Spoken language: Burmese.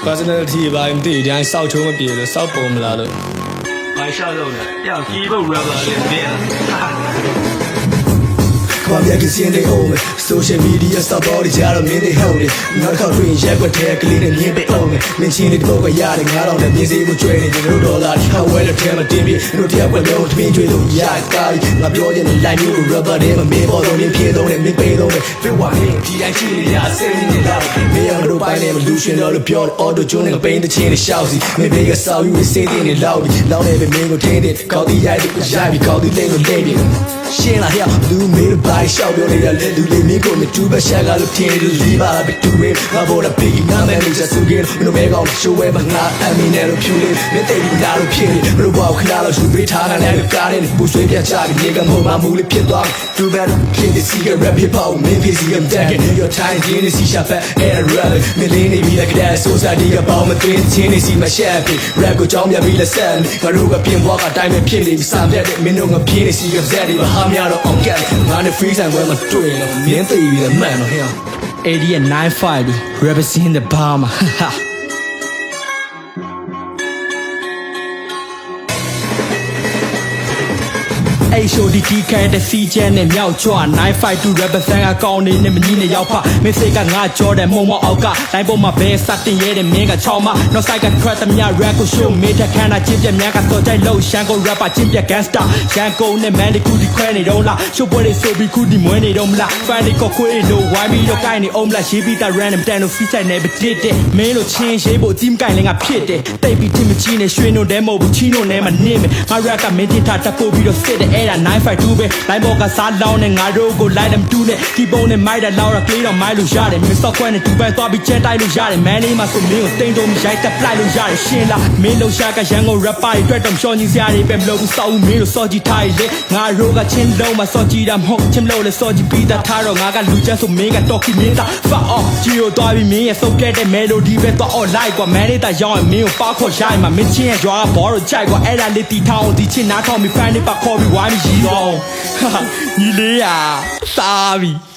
personality ဘာမှမသိဒီတိုင်းစောက်ချုံးမပြေလို့စောက်ပုံမလားလို့ဘာရှောက်လို့လဲပြောင်းကြီးဖို့ rapper လေးမင်းCome back and see they own me. Social media stop all the jar of me they hold it. Not how green jack with hair clean and me be own me. Mention it over yard and out on the music with training. You know dollar. How well the time of Timmy. No tell what don't mean to do. Yeah, guy. My boy in the line you rubber them and me all on me kid on me pay on me. Feel what him. T.I.G. yeah, saying it loud. Me on the by them illusion all the pure all the joining pain the chain is shouty. Maybe I saw you saying it loud. Now every man go train it. Call the eye to shy. Call the leg of baby. Shit like hell. Do me the body shout your nigga let do let me go me too but shag out of ten to leave out a bit too real I bought a piggy now man just to get no make on show ever not I mean that of you live me they be not of you but walk now you be tired and I got in bush with your job nigga mo my mule pit dog too bad kid the cigarette rap hip hop me busy I'm dead your time in the see shop and rally me lean be like that so sad nigga about my twin ten see my chef rap go jump ya be the same ငါတို့ကပြင်ဘောကတိုင်းပဲဖြစ်နေပြီစံပြတ်တဲ့မင်းတို့ကပြင်းနေစီကဇက်တွေဟာများတော့အောင်ကက်ငါနဲ့ free time ဝဲမှာတွေ့တော့မင်းသိပြီလေမှန်တော့ဟဲ့80 and 95 represent the bomb Hey show the key can the C gen and မြောက်ချွာ952 represent အကောင်းနေနဲ့မကြီးနဲ့ရောက်ဖမင်းစိတ်ကငါကြောတဲ့မုံမအောက်ကတိုင်းပေါ်မှာဘဲစတင်ရဲတဲ့မင်းကချောင်းမနောက်ဆိုင်က track တမ rap ကို show မေးတဲ့ခန္ဓာချင်းပြများကစော်ကြိုက်လို့ရှန်ကို rapper ချင်းပြ gangster ရန်ကုန်နဲ့ man ခုဒီခွဲနေတော့လား show ပွဲတွေဆိုပြီးခုဒီမွေးနေတော့မလား fan တွေကခွေးလို့ဝိုင်းပြီးတော့ကိုင်းနေအောင်မလားရေးပြီးတာ random တန်လို့ feature နဲ့ပတစ်တဲ့မင်းတို့ချင်းရေးဖို့ team ကိုင်းလည်းငါဖြစ်တယ်တိတ်ပြီး team မချင်းနဲ့ရွှေနိုတဲမဟုတ်ဘူးချီနိုနဲ့မနစ်မယ်ငါ rap ကမင်းတင်ထားတက်ပို့ပြီးတော့စစ်တဲ့အဲ့ဒါ952ပဲလိုင်းဘောကစားလောင်းနဲ့ငါတို့ကိုလိုက်တယ်မတူနဲ့ဒီပုံနဲ့မိုက်တာလောက်တော့ကလေးတော့မိုက်လို့ရတယ်မင်းစော့ခွဲနဲ့တူပဲသွားပြီးချက်တိုက်လို့ရတယ်မန်လေးမှာဆိုမင်းကိုတိမ်တုံးရိုက်တက်ပလိုက်လို့ရတယ်ရှင်းလားမင်းလုံးရှာကရန်ကုန် rapper တွေအတွက်တော့ရှော့ကြီးစရာတွေပဲမလုပ်ဘူးစောက်ဦးမင်းတို့စော့ကြီးထားရလေငါတို့ကချင်းလုံးမှာစော့ကြီးတာမဟုတ်ချင်းလို့လေစော့ကြီးပြီးသားထားတော့ငါကလူချမ်းဆိုမင်းကတော့ခိမင်းသား fuck off ဂျီရိုသွားပြီးမင်းရဲ့စုပ်ပြတဲ့ melody ပဲသွား online ကွာမန်လေးတာရောင်းရင်မင်းကိုပါခေါ်ရိုက်မှာမင်းချင်းရဲ့ရွာကဘောတော့ကြိုက်ကွာအဲ့ဒါလေးတီထောင်းဒီချင်းနားထောင်ပြီး fan တွေပါခေါ်ပြီးဝိုင်းပြီးရီတော့ညီလေးอ่ะစားပြီ